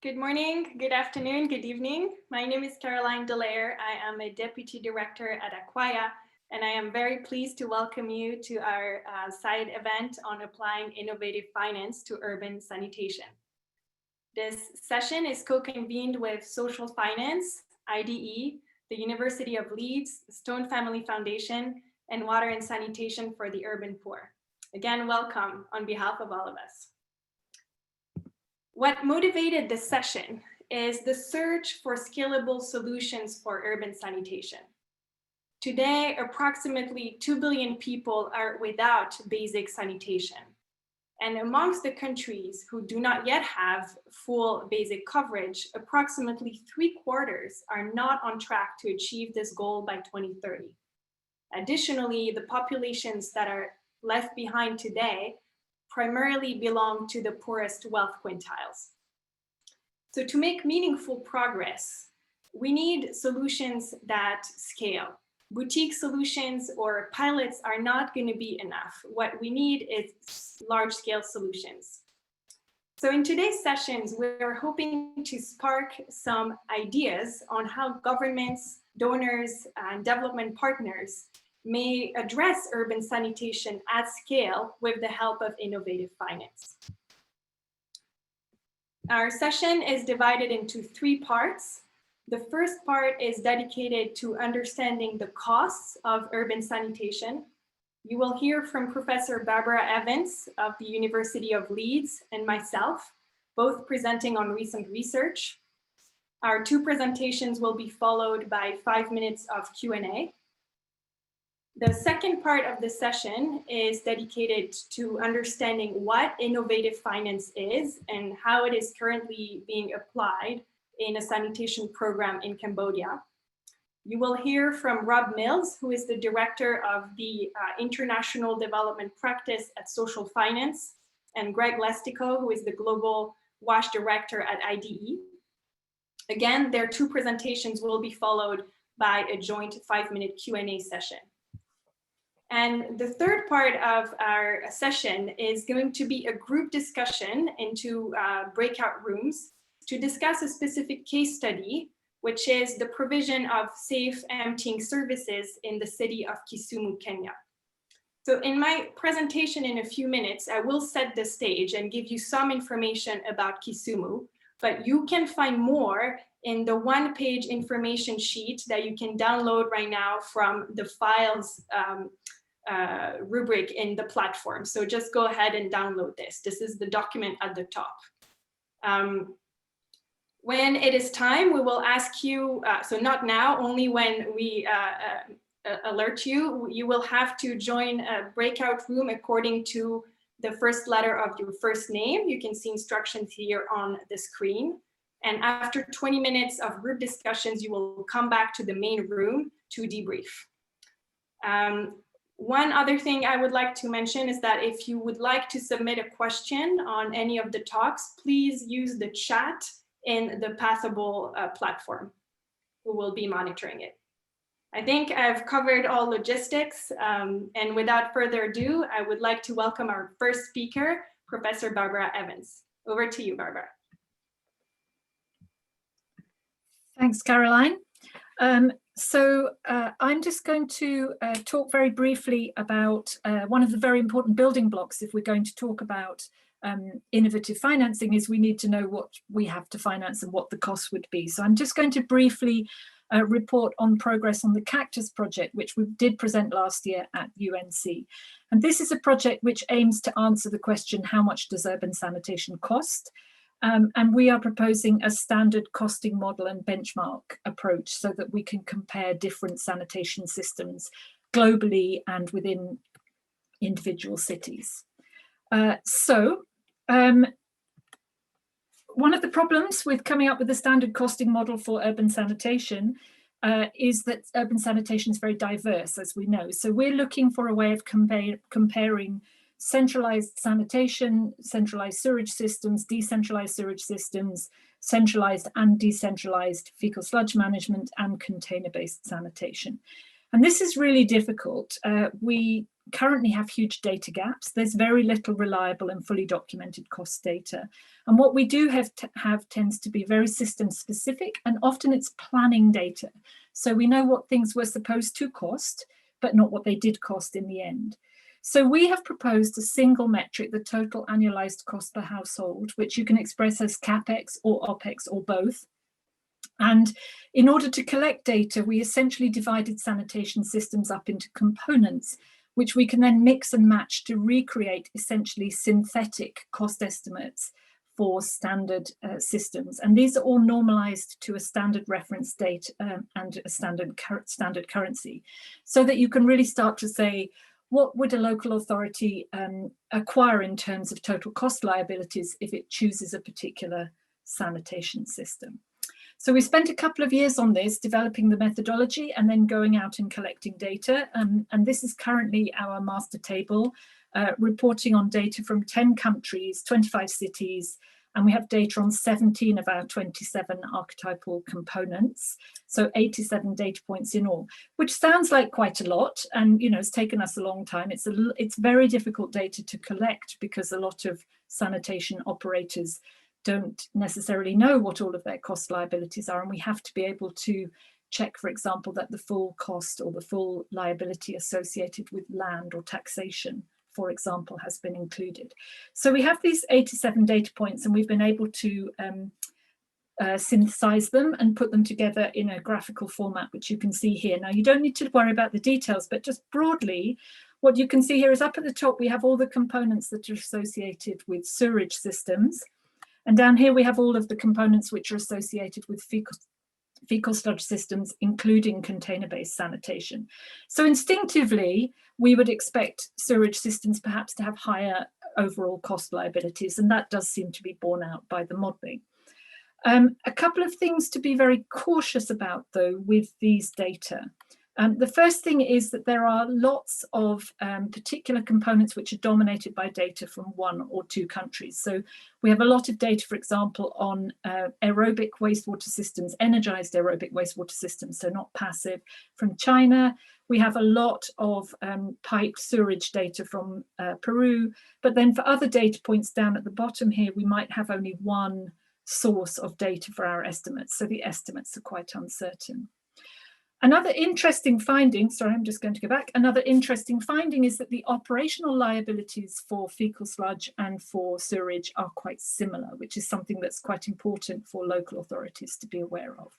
Good morning, good afternoon, good evening. My name is Caroline Delaire. I am a Deputy Director at Aquaya, and I am very pleased to welcome you to our side event on applying innovative finance to urban sanitation. This session is co-convened with Social Finance, IDE, the University of Leeds, Stone Family Foundation, and Water and Sanitation for the Urban Poor. Again, welcome on behalf of all of us. What motivated this session is the search for scalable solutions for urban sanitation. Today, approximately 2 billion people are without basic sanitation. And amongst the countries who do not yet have full basic coverage, approximately 3/4 are not on track to achieve this goal by 2030. Additionally, the populations that are left behind today primarily belong to the poorest wealth quintiles. So to make meaningful progress, we need solutions that scale. Boutique solutions or pilots are not going to be enough. What we need is large-scale solutions. So in today's sessions, we're hoping to spark some ideas on how governments, donors, and development partners may address urban sanitation at scale with the help of innovative finance. Our session is divided into 3 parts. The first part is dedicated to understanding the costs of urban sanitation. You will hear from Professor Barbara Evans of the University of Leeds and myself, both presenting on recent research. Our 2 presentations will be followed by 5 minutes of Q&A. The second part of the session is dedicated to understanding what innovative finance is and how it is currently being applied in a sanitation program in Cambodia. You will hear from Rob Mills, who is the director of the International Development Practice at Social Finance, and Greg Lestico, who is the Global WaSH Director at IDE. Again, their 2 presentations will be followed by a joint 5-minute Q&A session. And the third part of our session is going to be a group discussion into breakout rooms to discuss a specific case study, which is the provision of safe emptying services in the city of Kisumu, Kenya. So in my presentation in a few minutes, I will set the stage and give you some information about Kisumu, but you can find more in the 1-page information sheet that you can download right now from the files rubric in the platform. So just go ahead and download this. This is the document at the top. When it is time, we will ask you, so not now, only when we alert you, you will have to join a breakout room according to the first letter of your first name. You can see instructions here on the screen. And after 20 minutes of group discussions, you will come back to the main room to debrief. One other thing I would like to mention is that if you would like to submit a question on any of the talks, please use the chat in the Pathable platform. We will be monitoring it. I think I've covered all logistics, and without further ado, I would like to welcome our first speaker, Professor Barbara Evans. Over to you, Barbara. Thanks, Caroline. So I'm just going to talk very briefly about one of the very important building blocks if we're going to talk about innovative financing is we need to know what we have to finance and what the cost would be. So I'm just going to briefly report on progress on the Cactus Project, which we did present last year at UNC. And this is a project which aims to answer the question, how much does urban sanitation cost? And we are proposing a standard costing model and benchmark approach so that we can compare different sanitation systems globally and within individual cities. One of the problems with coming up with a standard costing model for urban sanitation is that urban sanitation is very diverse, as we know. So we're looking for a way of comparing centralized sanitation, centralized sewage systems, decentralized sewage systems, centralized and decentralized fecal sludge management, and container-based sanitation. And this is really difficult. We currently have huge data gaps. There's very little reliable and fully documented cost data. And what we do have tends to be very system specific, and often it's planning data. So we know what things were supposed to cost, but not what they did cost in the end. So we have proposed a single metric, the total annualized cost per household, which you can express as CapEx or OpEx or both. And in order to collect data, we essentially divided sanitation systems up into components, which we can then mix and match to recreate essentially synthetic cost estimates for standard systems. And these are all normalized to a standard reference date and a standard currency, so that you can really start to say, what would a local authority acquire in terms of total cost liabilities if it chooses a particular sanitation system? So we spent a couple of years on this, developing the methodology and then going out and collecting data. And this is currently our master table, reporting on data from 10 countries, 25 cities, and we have data on 17 of our 27 archetypal components. So 87 data points in all, which sounds like quite a lot. And, you know, it's taken us a long time. It's very difficult data to collect because a lot of sanitation operators don't necessarily know what all of their cost liabilities are, and we have to be able to check, for example, that the full cost or the full liability associated with land or taxation, for example, has been included. So we have these 87 data points, and we've been able to synthesize them and put them together in a graphical format, which you can see here. Now, you don't need to worry about the details, but just broadly, what you can see here is up at the top, we have all the components that are associated with sewerage systems. And down here, we have all of the components which are associated with fecal sludge systems, including container-based sanitation. So instinctively, we would expect sewerage systems perhaps to have higher overall cost liabilities, and that does seem to be borne out by the modelling. A couple of things to be very cautious about, though, with these data. The first thing is that there are lots of particular components which are dominated by data from one or two countries. So we have a lot of data, for example, on aerobic wastewater systems, energized aerobic wastewater systems, so not passive, from China. We have a lot of piped sewerage data from Peru. But then for other data points down at the bottom here, we might have only one source of data for our estimates. So the estimates are quite uncertain. Another interesting finding, sorry, I'm just going to go back. Another interesting finding is that the operational liabilities for fecal sludge and for sewerage are quite similar, which is something that's quite important for local authorities to be aware of.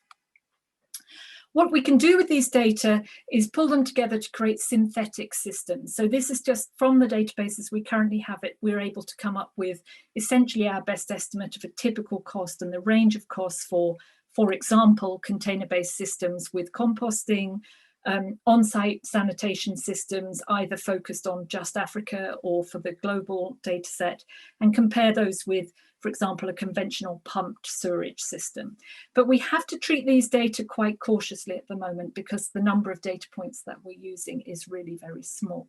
What we can do with these data is pull them together to create synthetic systems. So this is just from the databases we currently have it, we're able to come up with essentially our best estimate of a typical cost and the range of costs for example, container-based systems with composting, on-site sanitation systems, either focused on just Africa or for the global data set, and compare those with, for example, a conventional pumped sewerage system. But we have to treat these data quite cautiously at the moment because the number of data points that we're using is really very small.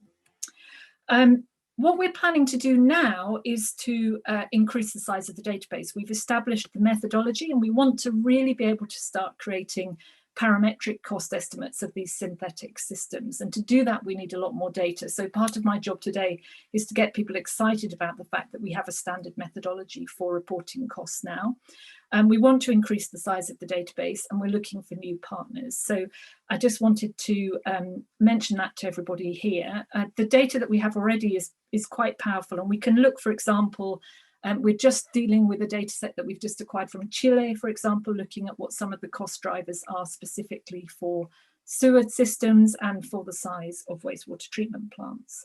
What we're planning to do now is to increase the size of the database. We've established the methodology and we want to really be able to start creating parametric cost estimates of these synthetic systems. And to do that, we need a lot more data. So part of my job today is to get people excited about the fact that we have a standard methodology for reporting costs now. We want to increase the size of the database and we're looking for new partners. So I just wanted to mention that to everybody here. The data that we have already is quite powerful, and we can look, for example, we're just dealing with a data set that we've just acquired from Chile, for example, looking at what some of the cost drivers are specifically for sewer systems and for the size of wastewater treatment plants.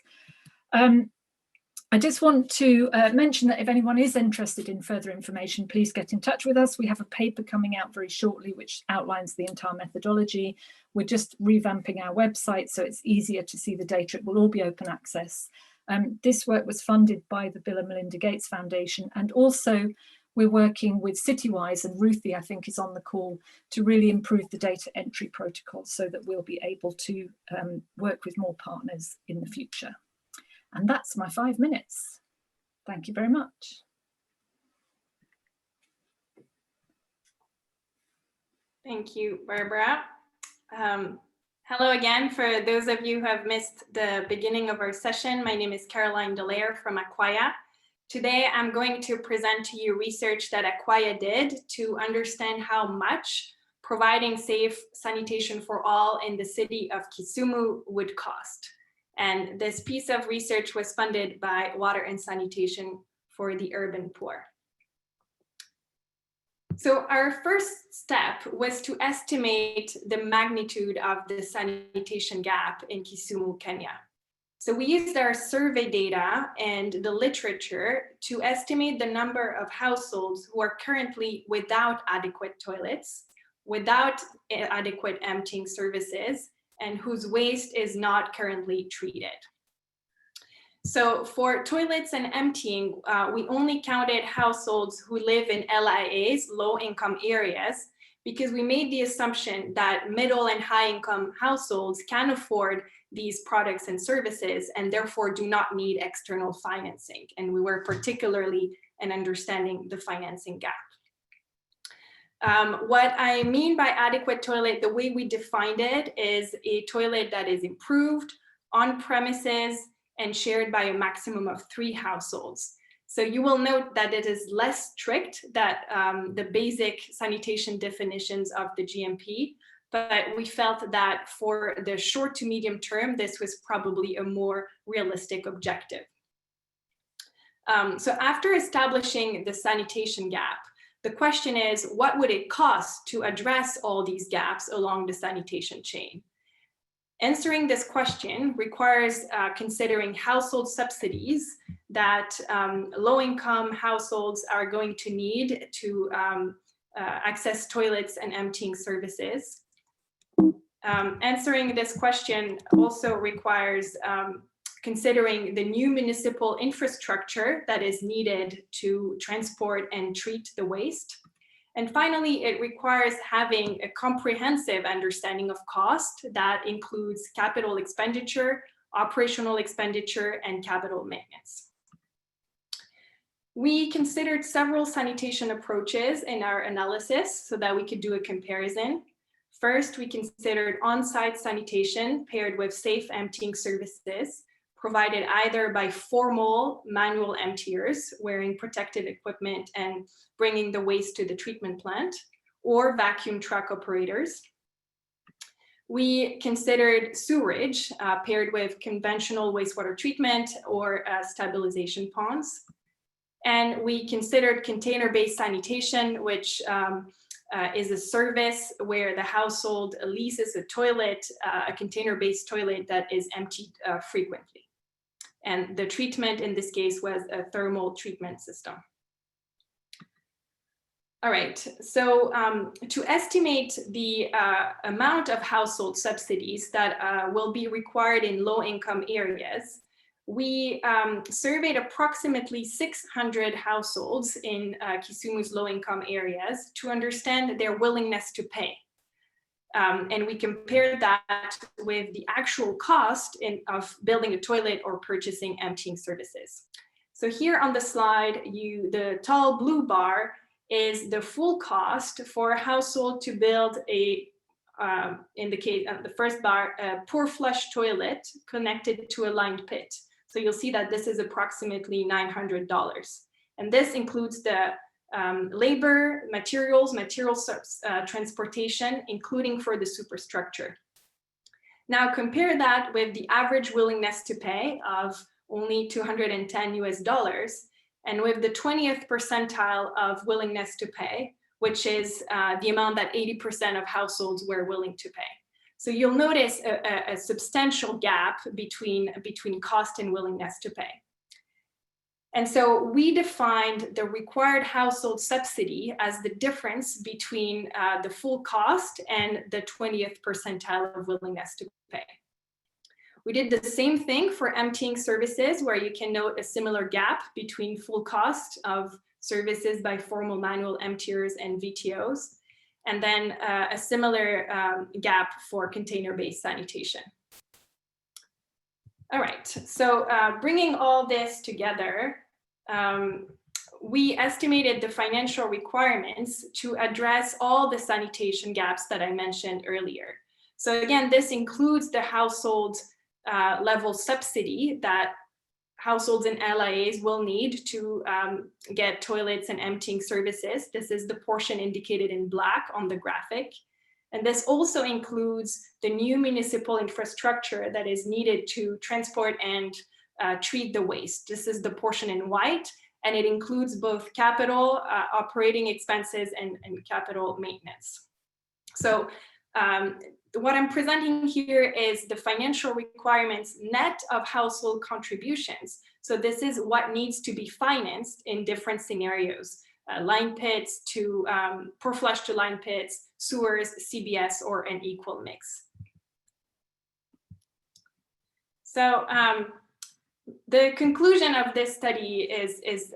I just want to mention that if anyone is interested in further information, please get in touch with us. We have a paper coming out very shortly which outlines the entire methodology. We're just revamping our website so it's easier to see the data. It will all be open access. This work was funded by the Bill and Melinda Gates Foundation, and also we're working with Citywise, and Ruthie, I think, is on the call to really improve the data entry protocol so that we'll be able to work with more partners in the future. And that's my 5 minutes. Thank you very much. Thank you, Barbara. Hello again. For those of you who have missed the beginning of our session, my name is Caroline Delaire from Aquaya. Today, I'm going to present to you research that Aquaya did to understand how much providing safe sanitation for all in the city of Kisumu would cost. And this piece of research was funded by Water and Sanitation for the Urban Poor. So our first step was to estimate the magnitude of the sanitation gap in Kisumu, Kenya. So we used our survey data and the literature to estimate the number of households who are currently without adequate toilets, without adequate emptying services, and whose waste is not currently treated. So for toilets and emptying, we only counted households who live in LIAs, low-income areas, because we made the assumption that middle and high-income households can afford these products and services and therefore do not need external financing. And we were particularly in understanding the financing gap. What I mean by adequate toilet, the way we defined it is a toilet that is improved, on premises, and shared by a maximum of 3 households. So you will note that it is less strict than the basic sanitation definitions of the GMP, but we felt that for the short to medium term, this was probably a more realistic objective. So after establishing the sanitation gap, the question is, what would it cost to address all these gaps along the sanitation chain? Answering this question requires considering household subsidies that low-income households are going to need to access toilets and emptying services. Answering this question also requires considering the new municipal infrastructure that is needed to transport and treat the waste. And finally, it requires having a comprehensive understanding of cost that includes capital expenditure, operational expenditure, and capital maintenance. We considered several sanitation approaches in our analysis so that we could do a comparison. First, we considered on-site sanitation paired with safe emptying services provided either by formal manual emptiers wearing protective equipment and bringing the waste to the treatment plant, or vacuum truck operators. We considered sewerage paired with conventional wastewater treatment or stabilization ponds. And we considered container-based sanitation, which is a service where the household leases a toilet, a container-based toilet that is emptied frequently. And the treatment in this case was a thermal treatment system. All right, so to estimate the amount of household subsidies that will be required in low-income areas, we surveyed approximately 600 households in Kisumu's low-income areas to understand their willingness to pay. And we compared that with the actual cost of building a toilet or purchasing emptying services. So here on the slide, the tall blue bar is the full cost for a household to build a, in the case of the first bar, a pour flush toilet connected to a lined pit. So you'll see that this is approximately $900. And this includes the labor, materials, transportation, including for the superstructure. Now compare that with the average willingness to pay of only $210 US, and with the 20th percentile of willingness to pay, which is the amount that 80% of households were willing to pay. So you'll notice a substantial gap between cost and willingness to pay. And so we defined the required household subsidy as the difference between the full cost and the 20th percentile of willingness to pay. We did the same thing for emptying services, where you can note a similar gap between full cost of services by formal manual emptiers and VTOs, and then a similar gap for container-based sanitation. All right, so bringing all this together, we estimated the financial requirements to address all the sanitation gaps that I mentioned earlier. So again, this includes the household level subsidy that households in LIAs will need to get toilets and emptying services. This is the portion indicated in black on the graphic. And this also includes the new municipal infrastructure that is needed to transport and treat the waste. This is the portion in white, and it includes both capital operating expenses and capital maintenance. So what I'm presenting here is the financial requirements net of household contributions. So this is what needs to be financed in different scenarios, line pits to per flush to line pits, sewers, CBS, or an equal mix. So the conclusion of this study is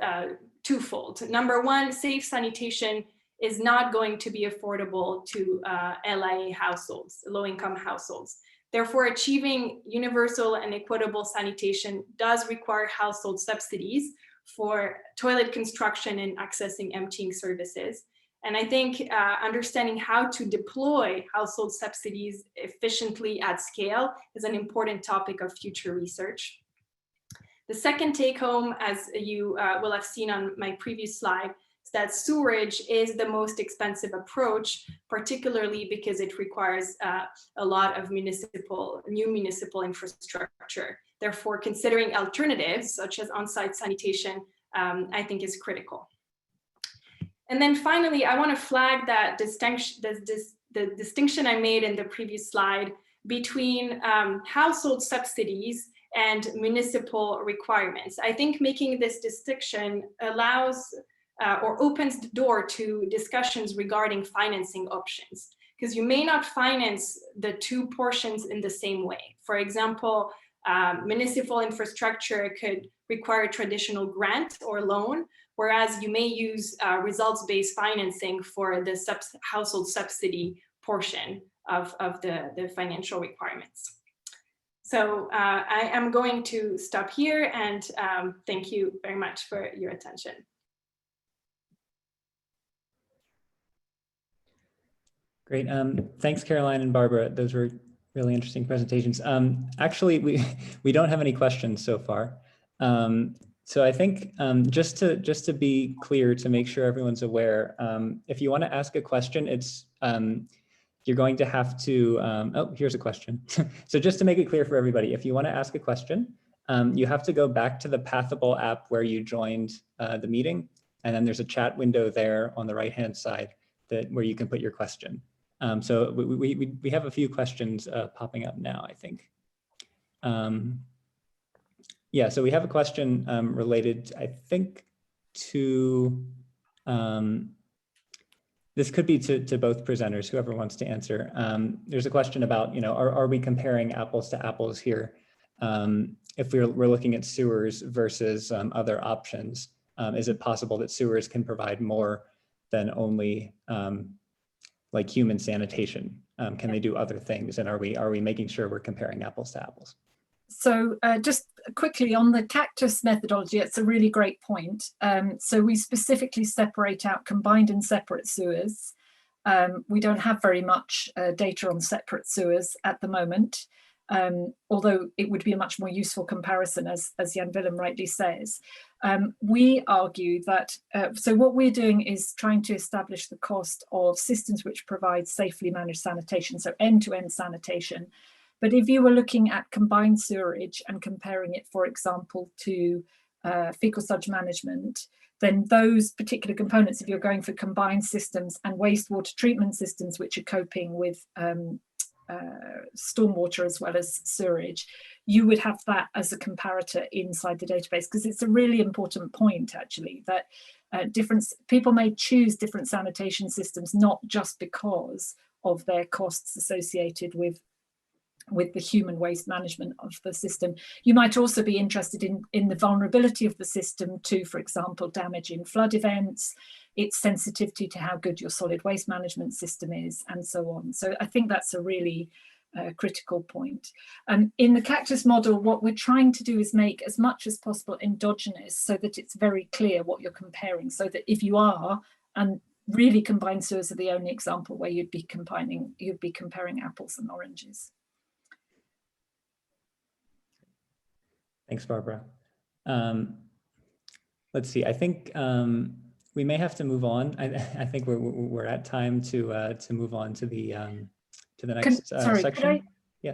twofold. Number one, safe sanitation is not going to be affordable to LIA households, low-income households. Therefore, achieving universal and equitable sanitation does require household subsidies for toilet construction and accessing emptying services. And I think understanding how to deploy household subsidies efficiently at scale is an important topic of future research. The second take home, as you will have seen on my previous slide, that sewerage is the most expensive approach, particularly because it requires a lot of new municipal infrastructure. Therefore, considering alternatives such as on-site sanitation, I think is critical. And then finally, I want to flag that the distinction I made in the previous slide between household subsidies and municipal requirements. I think making this distinction allows or opens the door to discussions regarding financing options, because you may not finance the two portions in the same way. For example, municipal infrastructure could require a traditional grant or loan, whereas you may use results-based financing for the household subsidy portion of the financial requirements. So I am going to stop here, and thank you very much for your attention. Great. Thanks, Caroline and Barbara. Those were really interesting presentations. Actually, we don't have any questions so far. So I think just to be clear, to make sure everyone's aware, if you want to ask a question, it's you're going to have to. Oh, here's a question. So just to make it clear for everybody, if you want to ask a question, you have to go back to the Pathable app where you joined the meeting, and then there's a chat window there on the right-hand side where you can put your question. So we have a few questions popping up now, I think. Yeah, so we have a question related, I think, to, this could be to both presenters, whoever wants to answer. There's a question about, are we comparing apples to apples here? If we're looking at sewers versus other options, is it possible that sewers can provide more than only like human sanitation? Can they do other things? And are we making sure we're comparing apples to apples? So just quickly on the Cactus methodology, it's a really great point. So we specifically separate out combined and separate sewers. We don't have very much data on separate sewers at the moment, although it would be a much more useful comparison, as Jan Willem rightly says. We argue that, so what we're doing is trying to establish the cost of systems which provide safely managed sanitation, so end-to-end sanitation. But if you were looking at combined sewerage and comparing it, for example, to fecal sludge management, then those particular components, if you're going for combined systems and wastewater treatment systems, which are coping with stormwater as well as sewerage, you would have that as a comparator inside the database, because it's a really important point, actually, that people may choose different sanitation systems not just because of their costs associated with the human waste management of the system. You might also be interested in the vulnerability of the system to, for example, damage in flood events, its sensitivity to how good your solid waste management system is, and so on. So I think that's a really critical point. In the Cactus model, what we're trying to do is make as much as possible endogenous so that it's very clear what you're comparing, so that if you are, and really combined sewers are the only example where you'd be comparing apples and oranges. Thanks, Barbara. Let's see. I think we may have to move on. I think we're at time to move on to the next section. Yeah.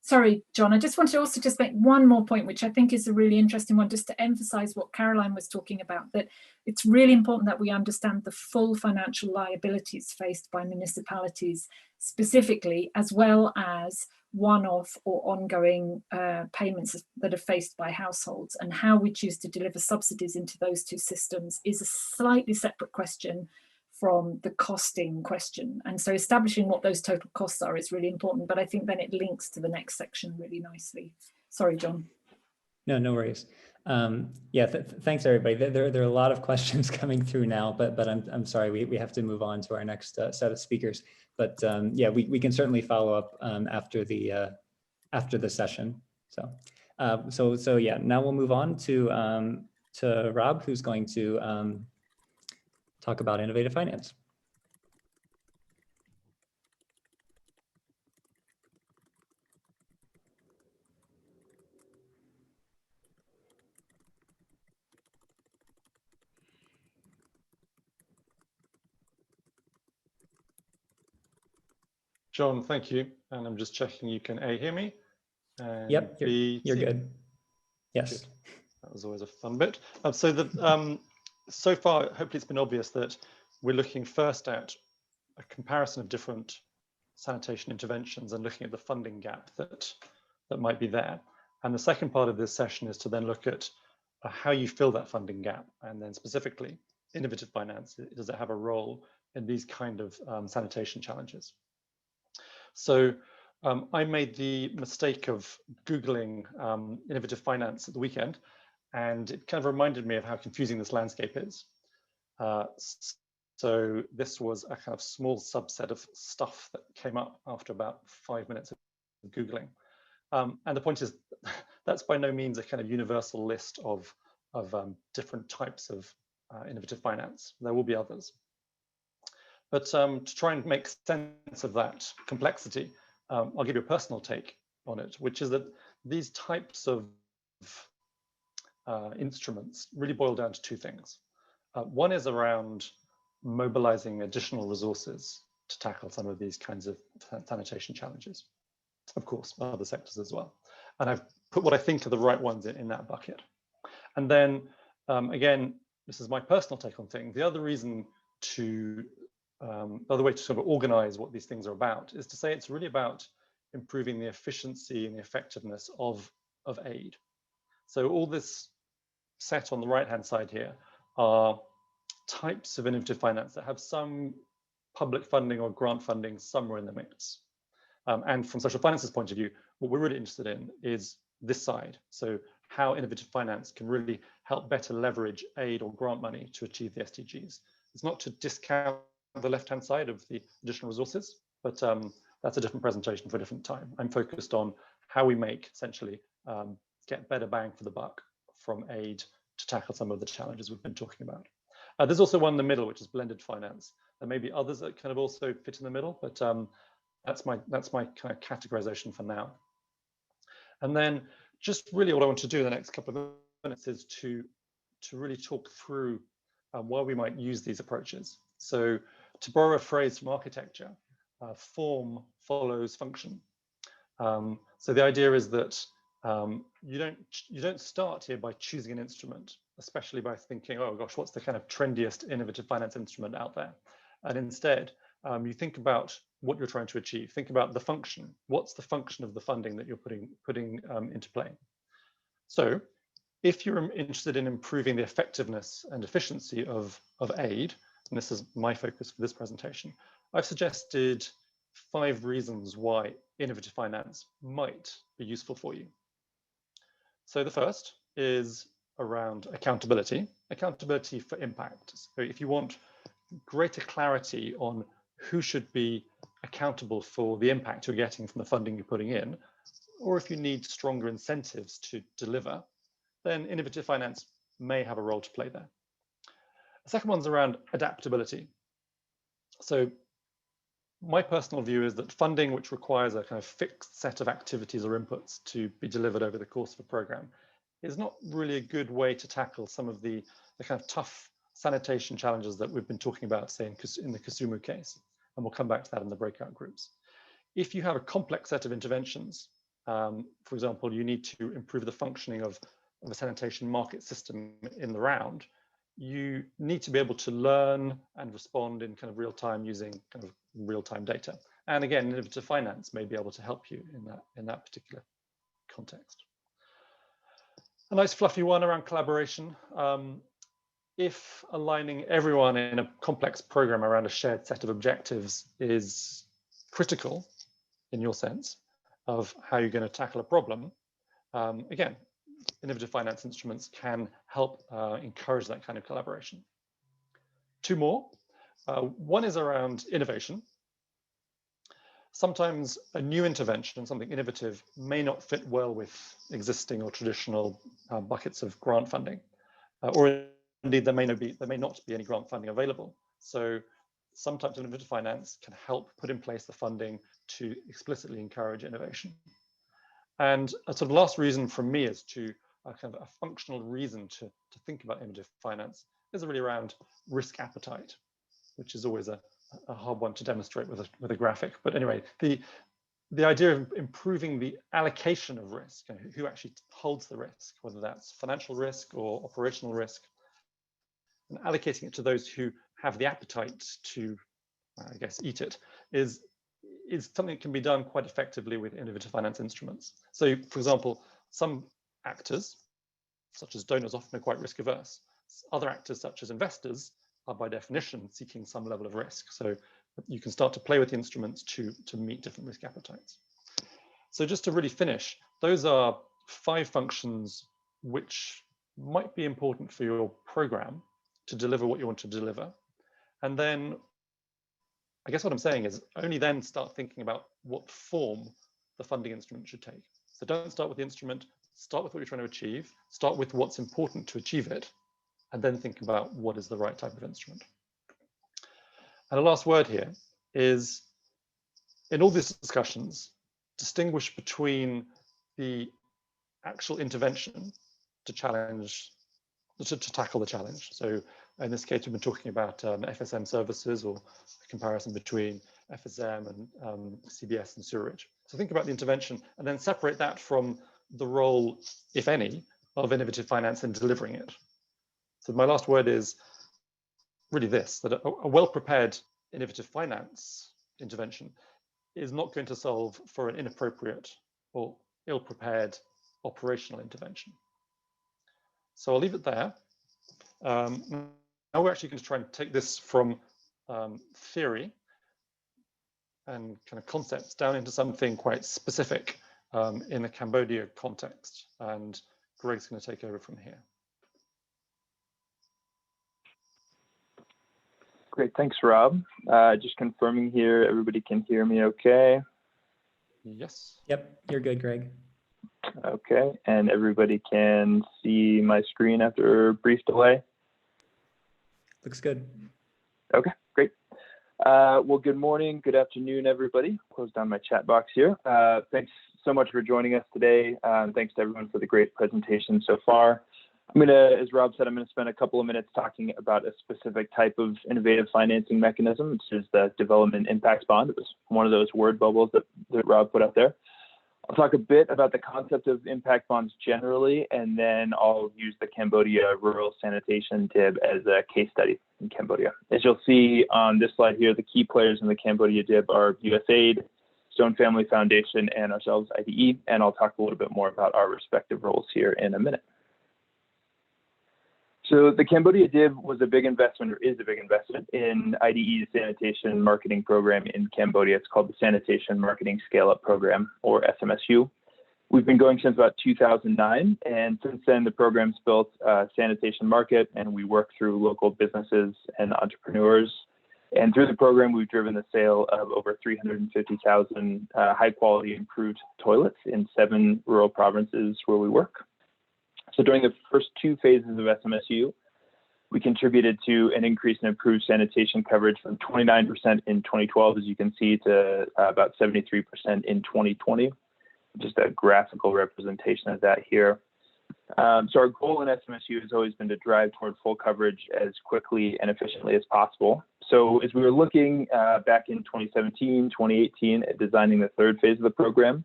Sorry, John, I just want to also just make one more point, which I think is a really interesting one, just to emphasize what Caroline was talking about, that it's really important that we understand the full financial liabilities faced by municipalities specifically, as well as one-off or ongoing payments that are faced by households, and how we choose to deliver subsidies into those two systems is a slightly separate question from the costing question. And so establishing what those total costs are is really important, but I think then it links to the next section really nicely. Sorry, John. No worries. Yeah, thanks everybody. There are a lot of questions coming through now, but I'm sorry, we have to move on to our next set of speakers. But yeah, we can certainly follow up after the session. So yeah, now we'll move on to Rob, who's going to talk about innovative finance. John, thank you. And I'm just checking you can A, hear me. And yep, B, you're good. Yes. Good. That was always a fun bit. So far, hopefully it's been obvious that we're looking first at a comparison of different sanitation interventions and looking at the funding gap that might be there. And the second part of this session is to then look at how you fill that funding gap, and then specifically innovative finance. Does it have a role in these kind of sanitation challenges? So I made the mistake of Googling innovative finance at the weekend, and it kind of reminded me of how confusing this landscape is. So this was a kind of small subset of stuff that came up after about 5 minutes of Googling. And the point is, that's by no means a kind of universal list of different types of innovative finance. There will be others. But to try and make sense of that complexity, I'll give you a personal take on it, which is that these types of instruments really boil down to two things. One is around mobilizing additional resources to tackle some of these kinds of sanitation challenges. Of course, other sectors as well. And I've put what I think are the right ones in that bucket. And then, again, this is my personal take on things. The other reason to, the other way to sort of organize what these things are about is to say it's really about improving the efficiency and the effectiveness of aid. So all this set on the right-hand side here are types of innovative finance that have some public funding or grant funding somewhere in the mix. And from social finance's point of view, what we're really interested in is this side. So how innovative finance can really help better leverage aid or grant money to achieve the SDGs. It's not to discount the left-hand side of the additional resources, but that's a different presentation for a different time. I'm focused on how we make, essentially, get better bang for the buck from aid to tackle some of the challenges we've been talking about. There's also one in the middle, which is blended finance. There may be others that kind of also fit in the middle, but that's my kind of categorization for now. And then just really what I want to do in the next couple of minutes is to really talk through why we might use these approaches. So to borrow a phrase from architecture, form follows function. So the idea is that you don't start here by choosing an instrument, especially by thinking, oh gosh, what's the kind of trendiest innovative finance instrument out there? And instead, you think about what you're trying to achieve. Think about the function. What's the function of the funding that you're putting into play? So if you're interested in improving the effectiveness and efficiency of aid, and this is my focus for this presentation, I've suggested 5 reasons why innovative finance might be useful for you. So the first is around accountability for impact. So if you want greater clarity on who should be accountable for the impact you're getting from the funding you're putting in, or if you need stronger incentives to deliver, then innovative finance may have a role to play there. The second one's around adaptability. So my personal view is that funding which requires a kind of fixed set of activities or inputs to be delivered over the course of a program is not really a good way to tackle some of the kind of tough sanitation challenges that we've been talking about, say in the Kisumu case, and we'll come back to that in the breakout groups. If you have a complex set of interventions, for example, you need to improve the functioning of a sanitation market system in the round, you need to be able to learn and respond in kind of real time using kind of real-time data. And again, innovative finance may be able to help you in that particular context. A nice fluffy one around collaboration. If aligning everyone in a complex program around a shared set of objectives is critical, in your sense, of how you're going to tackle a problem, again, innovative finance instruments can help encourage that kind of collaboration. Two more. One is around innovation. Sometimes a new intervention, something innovative, may not fit well with existing or traditional buckets of grant funding, or indeed there may not be any grant funding available. So some types of innovative finance can help put in place the funding to explicitly encourage innovation. And a sort of last reason from me is to kind of a functional reason to think about innovative finance is really around risk appetite, which is always a hard one to demonstrate with a graphic. But anyway, the idea of improving the allocation of risk, who actually holds the risk, whether that's financial risk or operational risk, and allocating it to those who have the appetite to, I guess, eat it, is something that can be done quite effectively with innovative finance instruments. So, for example, some actors, such as donors, often are quite risk averse. Other actors, such as investors, are by definition seeking some level of risk. So you can start to play with the instruments to meet different risk appetites. So just to really finish, those are 5 functions which might be important for your program to deliver what you want to deliver. And then I guess what I'm saying is only then start thinking about what form the funding instrument should take. So don't start with the instrument, start with what you're trying to achieve, start with what's important to achieve it, and then think about what is the right type of instrument. And the last word here is, in all these discussions, distinguish between the actual intervention to tackle the challenge. So in this case, we've been talking about FSM services, or the comparison between FSM and CBS and sewerage. So think about the intervention and then separate that from the role, if any, of innovative finance in delivering it. So my last word is really this, that a well-prepared innovative finance intervention is not going to solve for an inappropriate or ill-prepared operational intervention. So I'll leave it there. Now we're actually going to try and take this from theory and kind of concepts down into something quite specific in the Cambodia context. And Greg's going to take over from here. Great, thanks, Rob. Just confirming here, everybody can hear me okay? Yes. Yep, you're good, Greg. Okay, and everybody can see my screen after a brief delay? Looks good. Okay, great. Well, good morning, good afternoon, everybody. Close down my chat box here. Thanks so much for joining us today. Thanks to everyone for the great presentation so far. I'm going to, as Rob said, I'm going to spend a couple of minutes talking about a specific type of innovative financing mechanism, which is the Development Impact Bond. It was one of those word bubbles that Rob put up there. I'll talk a bit about the concept of impact bonds generally, and then I'll use the Cambodia Rural Sanitation DIB as a case study in Cambodia. As you'll see on this slide here, the key players in the Cambodia DIB are USAID, Stone Family Foundation, and ourselves, IDE, and I'll talk a little bit more about our respective roles here in a minute. So the Cambodia DIB was a big investment, or is a big investment, in IDE's sanitation marketing program in Cambodia. It's called the Sanitation Marketing Scale-Up Program, or SMSU. We've been going since about 2009, and since then the program's built a sanitation market, and we work through local businesses and entrepreneurs. And through the program, we've driven the sale of over 350,000 high-quality improved toilets in 7 rural provinces where we work. So during the first 2 phases of SMSU, We contributed to an increase in improved sanitation coverage from 29% in 2012, as you can see, to about 73% in 2020. Just a graphical representation of that here. So our goal in SMSU has always been to drive toward full coverage as quickly and efficiently as possible. So as we were looking back in 2017, 2018 at designing the third phase of the program,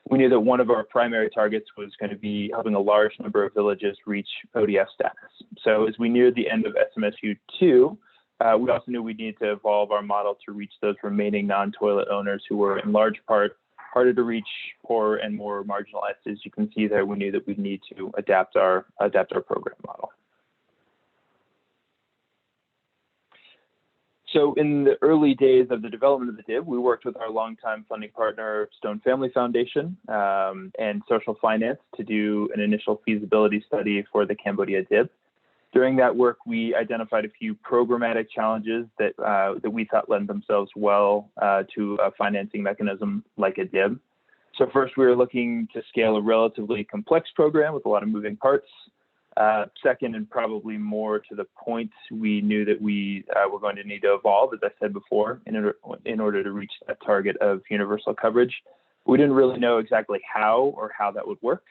we knew that one of our primary targets was going to be helping a large number of villages reach ODF status. So as we neared the end of SMSU 2, we also knew we needed to evolve our model to reach those remaining non-toilet owners who were in large part harder to reach, poorer, and more marginalized. As you can see there, we knew that we'd need to adapt our program model. So in the early days of the development of the DIB, we worked with our longtime funding partner, Stone Family Foundation, and Social Finance to do an initial feasibility study for the Cambodia DIB. During that work, we identified a few programmatic challenges that we thought lend themselves well to a financing mechanism like a DIB. So first, we were looking to scale a relatively complex program with a lot of moving parts. Second, and probably more to the point, we knew that we were going to need to evolve, as I said before, in order to reach that target of universal coverage. We didn't really know exactly how that would work.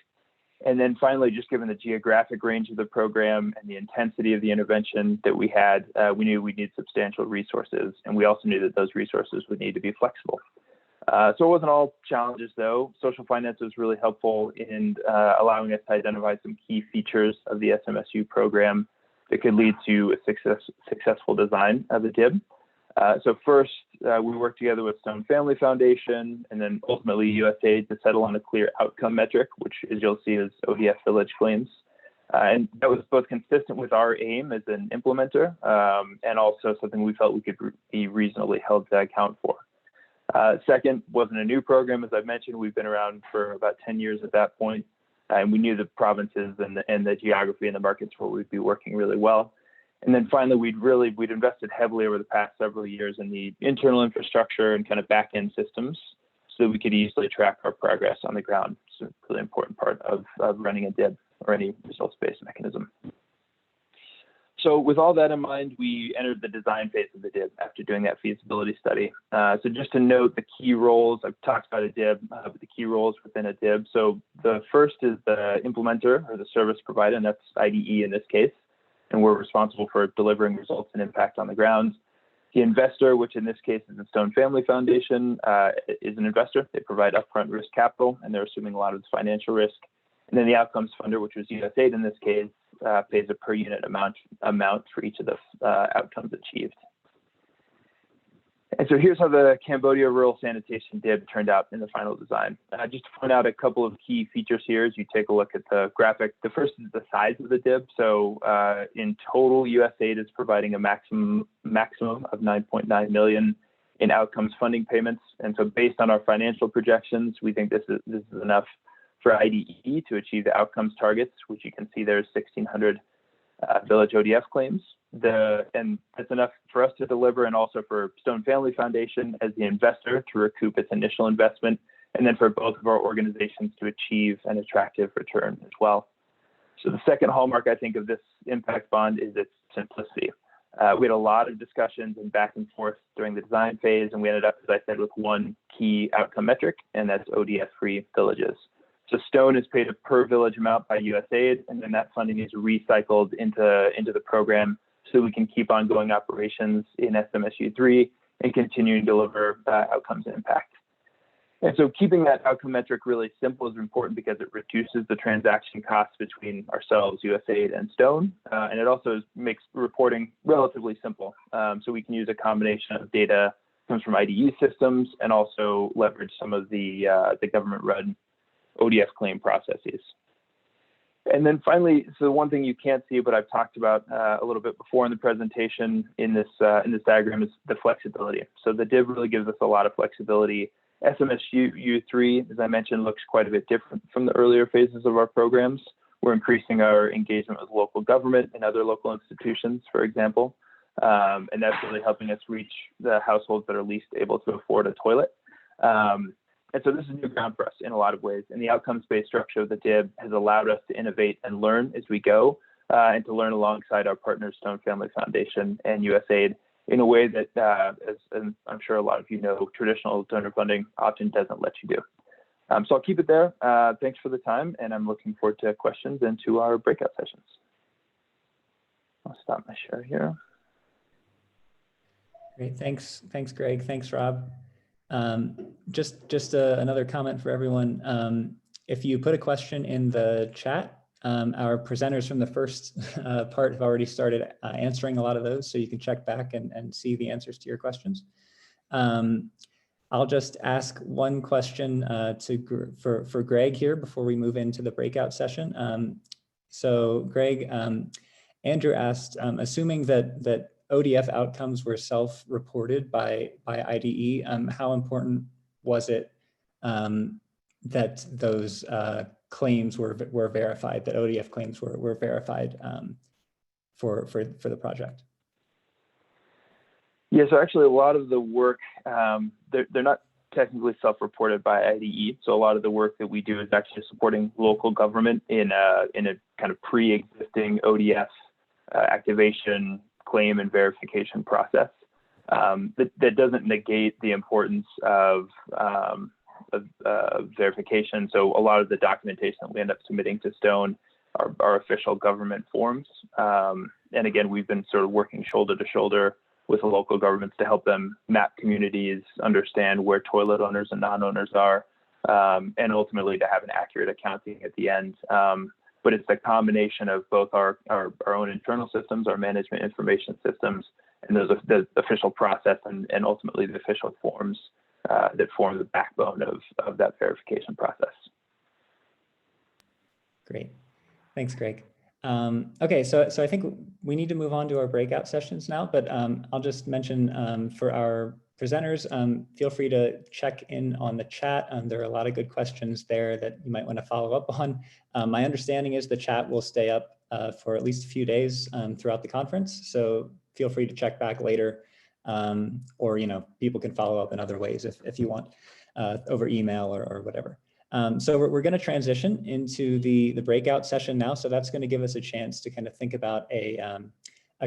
And then finally, just given the geographic range of the program and the intensity of the intervention that we had, we knew we'd need substantial resources, and we also knew that those resources would need to be flexible. So it wasn't all challenges, though. Social finance was really helpful in allowing us to identify some key features of the SMSU program that could lead to a successful design of the DIB. So first, we worked together with Stone Family Foundation and then ultimately USAID to settle on a clear outcome metric, which, as you'll see, is ODF village claims. And that was both consistent with our aim as an implementer and also something we felt we could be reasonably held to account for. Second, wasn't a new program. As I mentioned, we've been around for about 10 years at that point, and we knew the provinces and the geography and the markets where we'd be working really well. And then finally, we'd invested heavily over the past several years in the internal infrastructure and kind of back-end systems so that we could easily track our progress on the ground. It's a really important part of running a DIB or any results-based mechanism. So with all that in mind, we entered the design phase of the DIB after doing that feasibility study. So just to note the key roles, I've talked about a DIB, but the key roles within a DIB. So the first is the implementer or the service provider, and that's IDE in this case. And we're responsible for delivering results and impact on the ground. The investor, which in this case is the Stone Family Foundation, is an investor. They provide upfront risk capital, and they're assuming a lot of the financial risk. And then the outcomes funder, which was USAID in this case, pays a per unit amount for each of the outcomes achieved. And so here's how the Cambodia Rural Sanitation DIB turned out in the final design. Just to point out a couple of key features here as you take a look at the graphic. The first is the size of the DIB. So in total, USAID is providing a maximum of $9.9 million in outcomes funding payments. And so based on our financial projections, we think this is enough for IDE to achieve the outcomes targets, which you can see there's 1,600 village ODF claims. And that's enough for us to deliver, and also for Stone Family Foundation as the investor to recoup its initial investment, and then for both of our organizations to achieve an attractive return as well. So the second hallmark, I think, of this impact bond is its simplicity. We had a lot of discussions and back and forth during the design phase, and we ended up, as I said, with one key outcome metric, and that's ODF-free villages. So Stone is paid a per village amount by USAID, and then that funding is recycled into the program so we can keep ongoing operations in SMSU 3 and continue to deliver outcomes and impact. And so keeping that outcome metric really simple is important because it reduces the transaction costs between ourselves, USAID, and Stone, and it also makes reporting relatively simple. So we can use a combination of data that comes from IDE systems and also leverage some of the government-run ODF claim processes. And then finally, so the one thing you can't see, but I've talked about a little bit before in the presentation in this diagram is the flexibility. So the DIB really gives us a lot of flexibility. SMSU 3, as I mentioned, looks quite a bit different from the earlier phases of our programs. We're increasing our engagement with local government and other local institutions, for example. And that's really helping us reach the households that are least able to afford a toilet. And so this is new ground for us in a lot of ways. And the outcomes-based structure of the DIB has allowed us to innovate and learn as we go, and to learn alongside our partners, Stone Family Foundation and USAID, in a way that, as I'm sure a lot of you know, traditional donor funding often doesn't let you do. So I'll keep it there. Thanks for the time, and I'm looking forward to questions and to our breakout sessions. I'll stop my share here. Great, thanks, Greg. Thanks, Rob. Just another comment for everyone. If you put a question in the chat, our presenters from the first part have already started answering a lot of those, so you can check back and see the answers to your questions. I'll just ask one question for Greg here before we move into the breakout session. So Greg, Andrew asked, assuming that ODF outcomes were self-reported by IDE, how important was it that those claims were verified, that ODF claims were verified for the project? Yeah, so actually a lot of the work, they're not technically self-reported by IDE. So a lot of the work that we do is actually supporting local government in a kind of pre-existing ODF activation, claim, and verification process. That doesn't negate the importance of verification. So a lot of the documentation that we end up submitting to Stone are official government forms. And again, we've been sort of working shoulder to shoulder with the local governments to help them map communities, understand where toilet owners and non-owners are, and ultimately to have an accurate accounting at the end. But it's the combination of both our own internal systems, our management information systems, and the official process and ultimately the official forms that form the backbone of that verification process. Great, thanks, Greg. Okay, so I think we need to move on to our breakout sessions now, but I'll just mention for our presenters, feel free to check in on the chat. There are a lot of good questions there that you might want to follow up on. My understanding is the chat will stay up for at least a few days throughout the conference, so feel free to check back later, or people can follow up in other ways if you want, over email or whatever. So we're going to transition into the breakout session now. So that's going to give us a chance to kind of think about a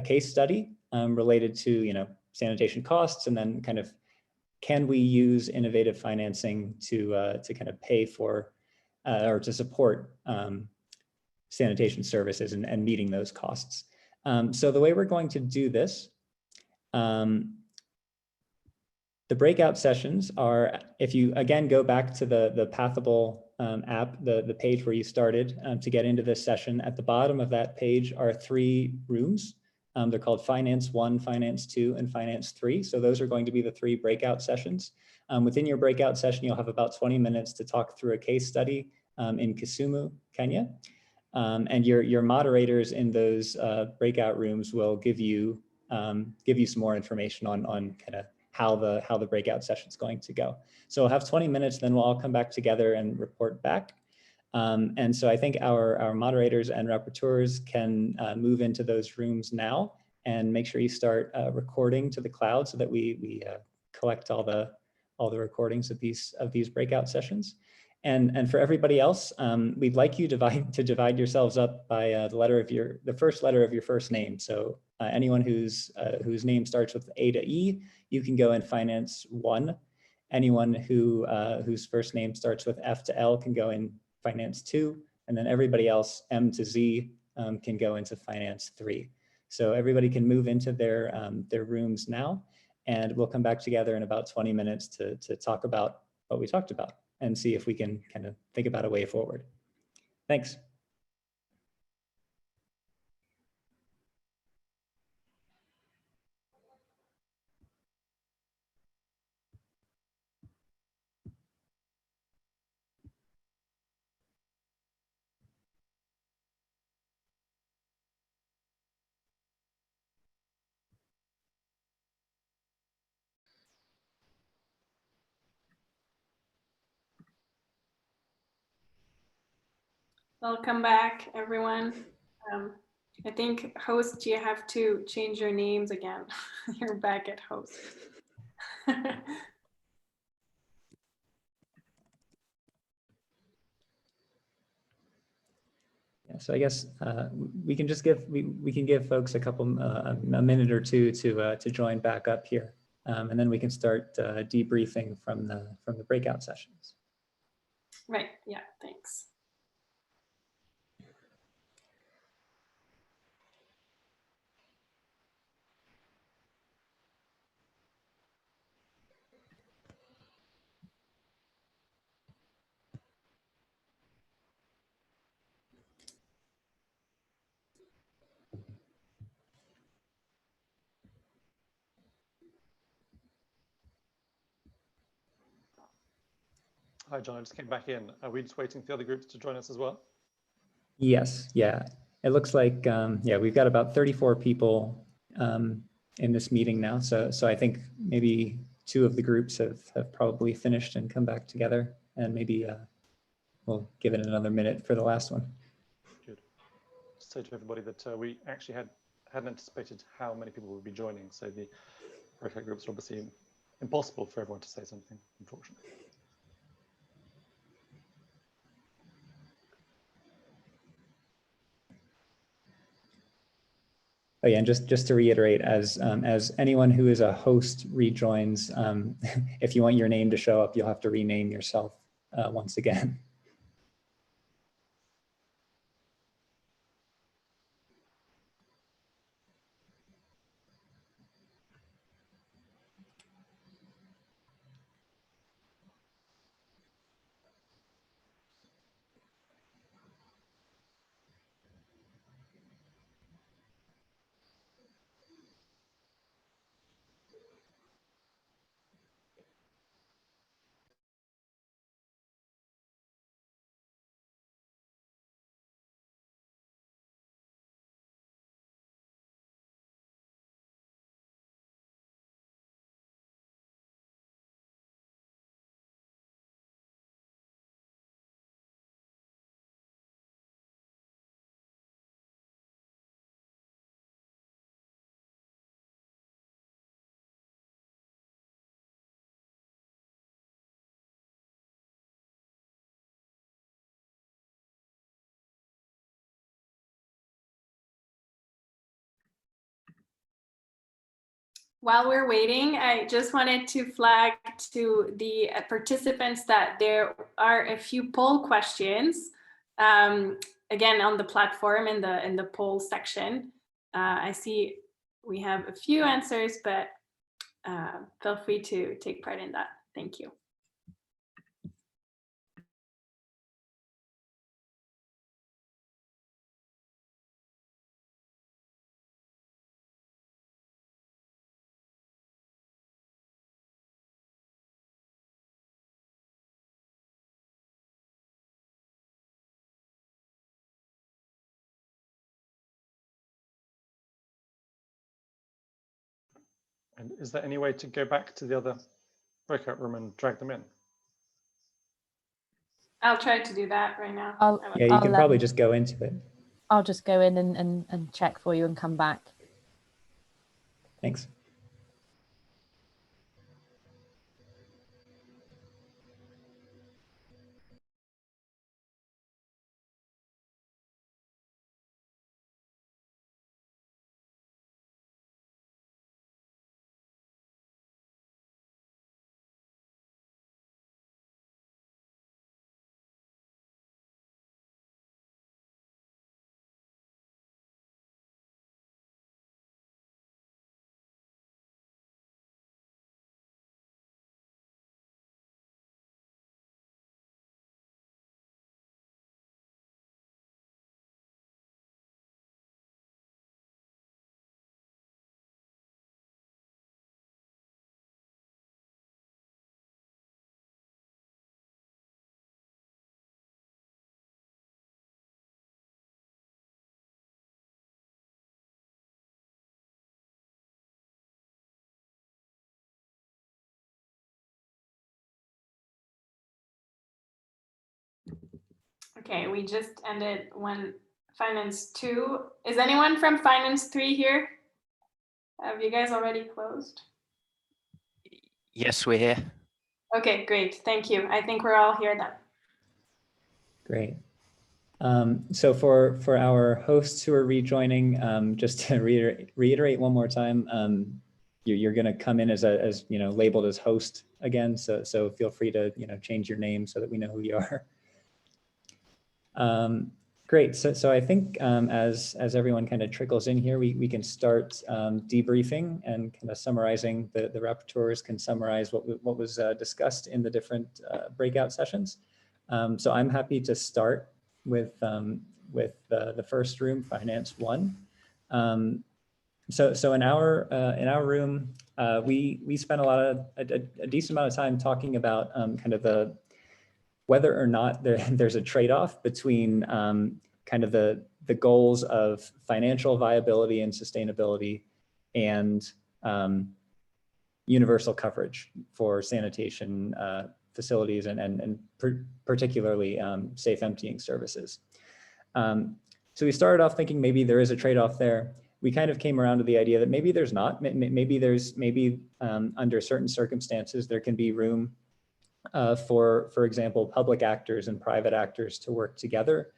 case study related to sanitation costs, and then kind of can we use innovative financing to kind of pay for or to support sanitation services and meeting those costs. So the way we're going to do this, the breakout sessions are, if you again go back to the Pathable app, the page where you started to get into this session, at the bottom of that page are 3 rooms. They're called Finance 1, Finance 2, and Finance 3. So those are going to be the 3 breakout sessions. Within your breakout session, you'll have about 20 minutes to talk through a case study in Kisumu, Kenya. And your moderators in those breakout rooms will give you some more information on kind of how the breakout session is going to go. So we'll have 20 minutes, then we'll all come back together and report back. And so I think our moderators and rapporteurs can move into those rooms now and make sure you start recording to the cloud so that we collect all the recordings of these breakout sessions. And for everybody else, we'd like you to divide yourselves up by the first letter of your first name. So anyone whose name starts with A to E, you can go in Finance 1. Anyone whose first name starts with F to L can go in Finance 2, and then everybody else, M to Z, can go into Finance 3. So everybody can move into their rooms now, and we'll come back together in about 20 minutes to talk about what we talked about and see if we can kind of think about a way forward. Thanks. Welcome back, everyone. I think host, you have to change your names again. You're back at host. So I guess we can just give we can give folks a couple a minute or two to join back up here, and then we can start debriefing from the breakout sessions. Right. Yeah. Thanks. Hi, John. I just came back in. Are we just waiting for the other groups to join us as well? Yes, yeah. It looks like, yeah, we've got about 34 people in this meeting now. So I think maybe 2 of the groups have probably finished and come back together, and maybe we'll give it another minute for the last one. Good. Just say to everybody that we actually hadn't anticipated how many people would be joining. So the breakout groups are obviously impossible for everyone to say something, unfortunately. Oh yeah, and just to reiterate, as anyone who is a host rejoins, if you want your name to show up, you'll have to rename yourself once again. While we're waiting, I just wanted to flag to the participants that there are a few poll questions, again, on the platform in the poll section. I see we have a few answers, but feel free to take part in that. Thank you. And is there any way to go back to the other breakout room and drag them in? I'll try to do that right now. Yeah, you can probably just go into it. I'll just go in and check for you and come back. Thanks. Okay, we just ended Finance 2. Is anyone from Finance 3 here? Have you guys already closed? Yes, we're here. Okay, great. Thank you. I think we're all here then. Great. So for our hosts who are rejoining, just to reiterate one more time, you're going to come in as labeled as host again. So feel free to change your name so that we know who you are. Great. So I think as everyone kind of trickles in here, we can start debriefing and kind of summarizing. The rapporteurs can summarize what was discussed in the different breakout sessions. So I'm happy to start with the first room, Finance 1. So in our room, we spent a decent amount of time talking about kind of whether or not there's a trade-off between kind of the goals of financial viability and sustainability and universal coverage for sanitation facilities and particularly safe emptying services. So we started off thinking maybe there is a trade-off there. We kind of came around to the idea that maybe there's not. Maybe under certain circumstances there can be room for example, public actors and private actors to work together.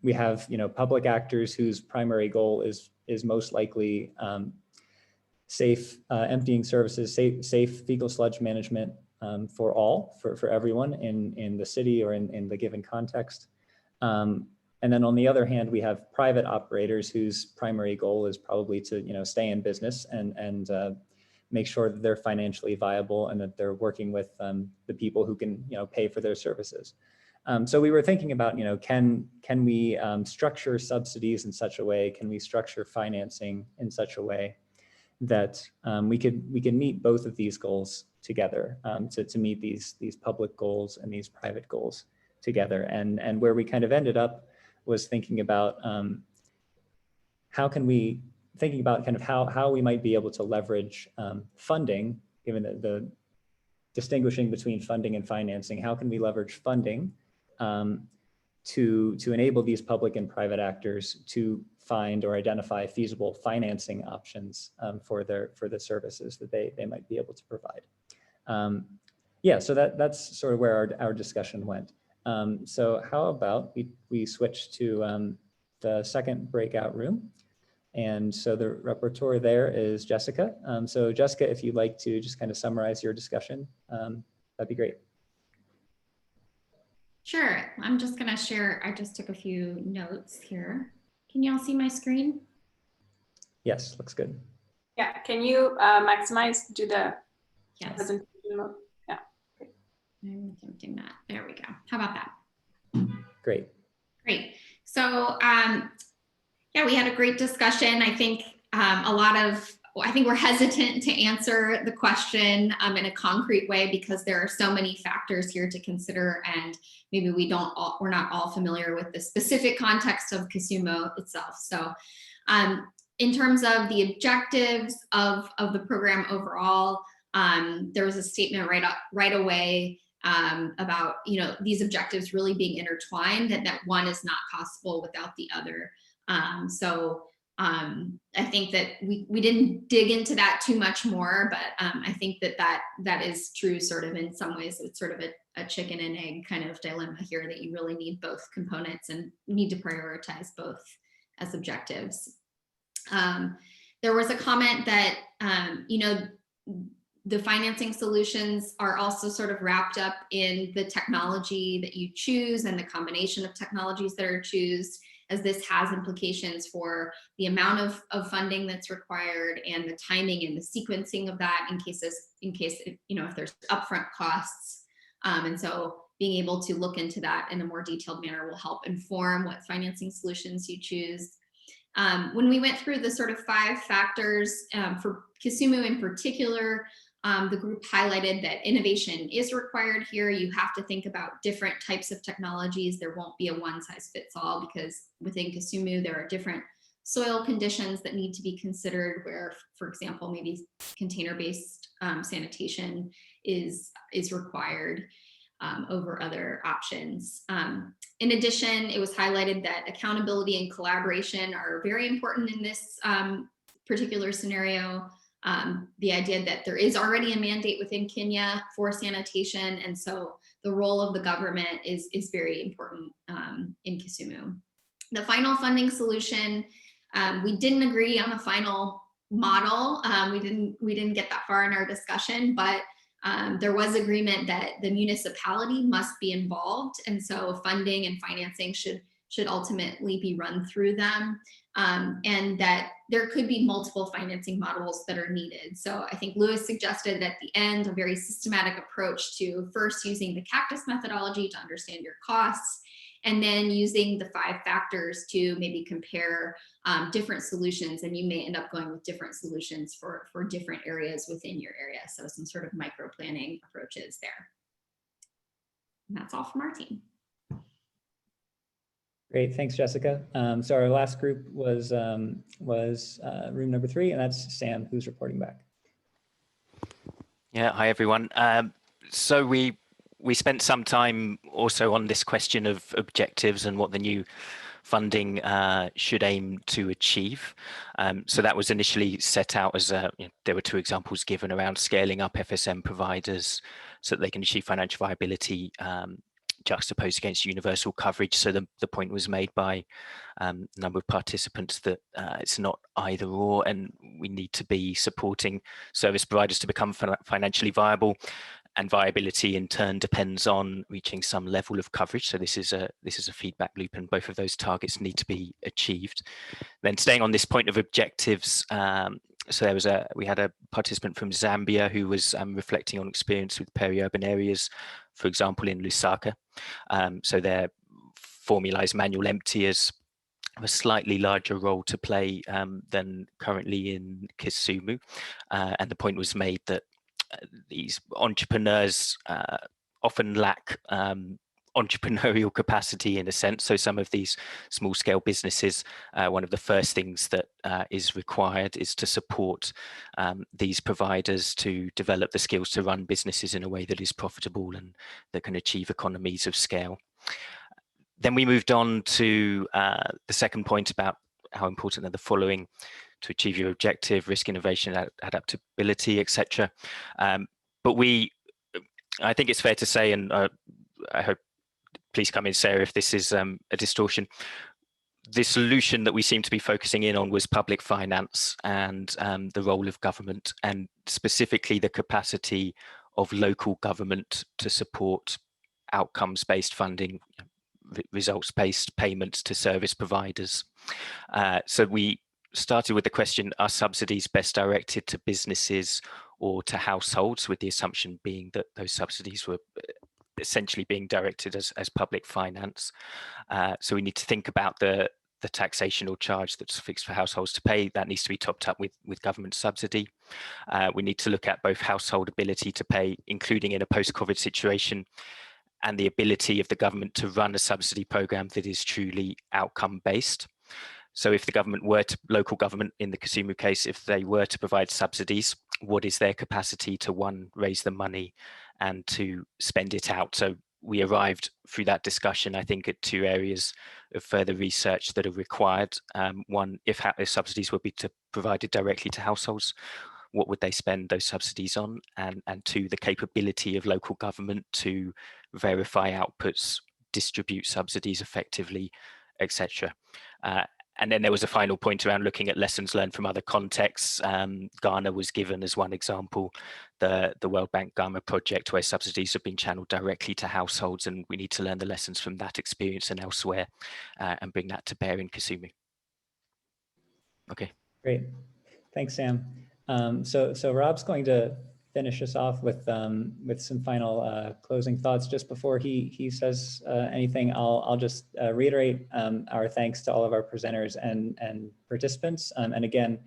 We have public actors whose primary goal is most likely safe emptying services, safe fecal sludge management for everyone in the city or in the given context. And then on the other hand, we have private operators whose primary goal is probably to stay in business and make sure that they're financially viable and that they're working with the people who can pay for their services. So we were thinking about can we structure subsidies in such a way? Can we structure financing in such a way that we can meet both of these goals together, to meet these public goals and these private goals together? And where we kind of ended up was thinking about how we might be able to leverage funding, given the distinguishing between funding and financing. How can we leverage funding to enable these public and private actors to find or identify feasible financing options for the services that they might be able to provide? Yeah, so that's sort of where our discussion went. So how about we switch to the second breakout room. And so the rapporteur there is Jessica. So Jessica, if you'd like to just kind of summarize your discussion, that'd be great. Sure, I'm just gonna share, I just took a few notes here. Can y'all see my screen? Yes, looks good. Yeah, can you maximize, do the presentation mode? Yeah. I'm attempting that, there we go. How about that? Great. Great, so yeah, we had a great discussion. I think I think we're hesitant to answer the question in a concrete way because there are so many factors here to consider, and maybe we're not all familiar with the specific context of Casumo itself. So in terms of the objectives of the program overall, there was a statement right away about these objectives really being intertwined, and that one is not possible without the other. I think that we didn't dig into that too much more, but I think that is true sort of in some ways. It's sort of a chicken and egg kind of dilemma here, that you really need both components and need to prioritize both as objectives. There was a comment that, the financing solutions are also sort of wrapped up in the technology that you choose and the combination of technologies that are chosen, as this has implications for the amount of funding that's required and the timing and the sequencing of that in case if there's upfront costs. And so being able to look into that in a more detailed manner will help inform what financing solutions you choose. When we went through the sort of 5 factors for Casumo in particular, the group highlighted that innovation is required here. You have to think about different types of technologies. There won't be a one-size-fits-all, because within Casumo there are different soil conditions that need to be considered, where, for example, maybe container-based sanitation is required over other options. In addition, it was highlighted that accountability and collaboration are very important in this particular scenario. The idea that there is already a mandate within Kenya for sanitation, and so the role of the government is very important in Kisumu. The final funding solution, we didn't agree on a final model. We didn't get that far in our discussion, but there was agreement that the municipality must be involved, and so funding and financing should ultimately be run through them, and that there could be multiple financing models that are needed. So I think Lewis suggested at the end a very systematic approach to first using the Cactus methodology to understand your costs, and then using the 5 factors to maybe compare different solutions, and you may end up going with different solutions for different areas within your area. So some sort of micro planning approaches there. And that's all from our team. Great, thanks, Jessica. So our last group was room number 3, and that's Sam, who's reporting back. Yeah, hi everyone. So we spent some time also on this question of objectives and what the new funding should aim to achieve. So that was initially set out as there were 2 examples given around scaling up FSM providers so that they can achieve financial viability, juxtaposed against universal coverage. So the point was made by a number of participants that it's not either or, and we need to be supporting service providers to become financially viable, and viability in turn depends on reaching some level of coverage. So this is a feedback loop, and both of those targets need to be achieved. Then staying on this point of objectives, so we had a participant from Zambia who was reflecting on experience with peri-urban areas, for example, in Lusaka. So their formalized manual emptiers have a slightly larger role to play than currently in Kisumu. And the point was made that these entrepreneurs often lack entrepreneurial capacity in a sense. So some of these small scale businesses, one of the first things that is required is to support these providers to develop the skills to run businesses in a way that is profitable and that can achieve economies of scale. Then we moved on to the second point about how important are the following to achieve your objective: risk, innovation, adaptability, etc. But I think it's fair to say, and I hope, please come in, Sarah, if this is a distortion, the solution that we seem to be focusing in on was public finance and the role of government, and specifically the capacity of local government to support outcomes-based funding, results-based payments to service providers. So we started with the question, are subsidies best directed to businesses or to households, with the assumption being that those subsidies were essentially being directed as public finance. So we need to think about the taxation or charge that's fixed for households to pay. That needs to be topped up with government subsidy. We need to look at both household ability to pay, including in a post-COVID situation, and the ability of the government to run a subsidy program that is truly outcome-based. So if the government were to, local government in the Kisumu case, if they were to provide subsidies, what is their capacity to, one, raise the money and to spend it out? So we arrived through that discussion, I think, at 2 areas of further research that are required. One, if subsidies would be provided directly to households, what would they spend those subsidies on? And 2, the capability of local government to verify outputs, distribute subsidies effectively, etc. And then there was a final point around looking at lessons learned from other contexts. Ghana was given as one example, the World Bank Ghana project, where subsidies have been channeled directly to households, and we need to learn the lessons from that experience and elsewhere and bring that to bear in Kisumu. Okay. Great, thanks, Sam. So Rob's going to finish us off with some final closing thoughts. Just before he says anything, I'll just reiterate our thanks to all of our presenters and participants. And again,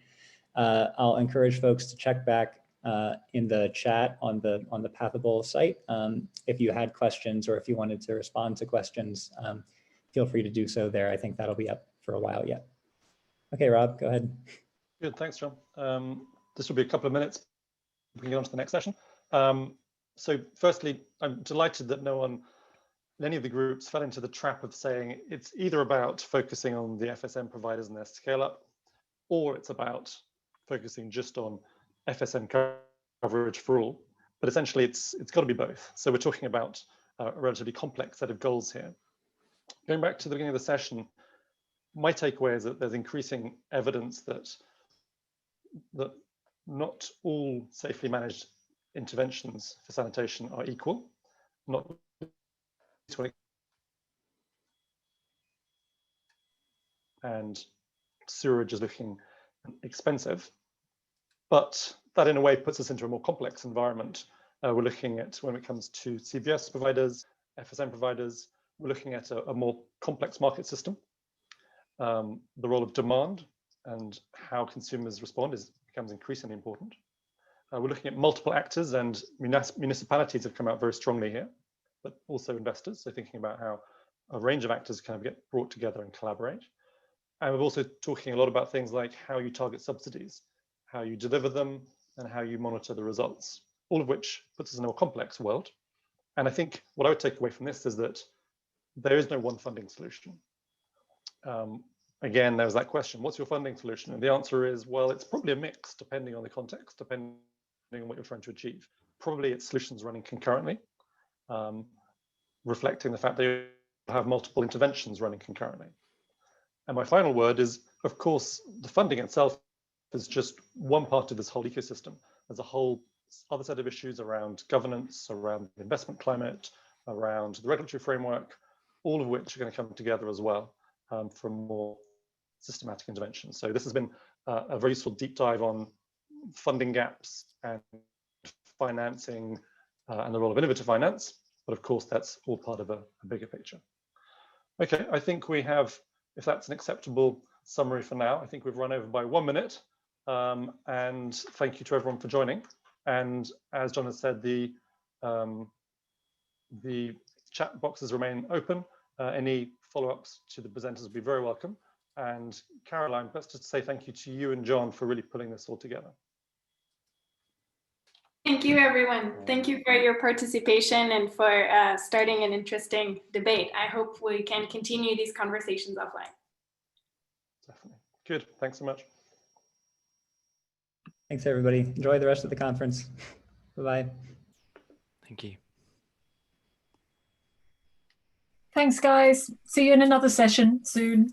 I'll encourage folks to check back in the chat on the Pathable site. If you had questions or if you wanted to respond to questions, feel free to do so there. I think that'll be up for a while yet. Okay, Rob, go ahead. Good, thanks, John. This will be a couple of minutes. We can go on to the next session. So firstly, I'm delighted that no one in any of the groups fell into the trap of saying it's either about focusing on the FSM providers and their scale up, or it's about focusing just on FSM coverage for all. But essentially, it's got to be both. So we're talking about a relatively complex set of goals here. Going back to the beginning of the session, my takeaway is that there's increasing evidence that not all safely managed interventions for sanitation are equal, not and sewerage is looking expensive, but that in a way puts us into a more complex environment. We're looking at, when it comes to CBS providers, FSM providers, we're looking at a more complex market system. The role of demand and how consumers respond becomes increasingly important. We're looking at multiple actors, and municipalities have come out very strongly here, but also investors. So thinking about how a range of actors kind of get brought together and collaborate. And we're also talking a lot about things like how you target subsidies, how you deliver them, and how you monitor the results, all of which puts us in a more complex world. And I think what I would take away from this is that there is no one funding solution. Again, there's that question, what's your funding solution? And the answer is, well, it's probably a mix depending on the context, depending on what you're trying to achieve. Probably it's solutions running concurrently, reflecting the fact that you have multiple interventions running concurrently. And my final word is, of course, the funding itself is just one part of this whole ecosystem. There's a whole other set of issues around governance, around the investment climate, around the regulatory framework, all of which are going to come together as well for more systematic intervention. So this has been a very useful deep dive on funding gaps and financing and the role of innovative finance. But of course, that's all part of a bigger picture. Okay, I think we have, if that's an acceptable summary for now, I think we've run over by 1 minute. And thank you to everyone for joining. And as John has said, the chat boxes remain open. Any follow-ups to the presenters will be very welcome. And Caroline, let's just say thank you to you and John for really pulling this all together. Thank you, everyone. Thank you for your participation and for starting an interesting debate. I hope we can continue these conversations offline. Definitely. Good. Thanks so much. Thanks, everybody. Enjoy the rest of the conference. Bye-bye. Thank you. Thanks, guys. See you in another session soon.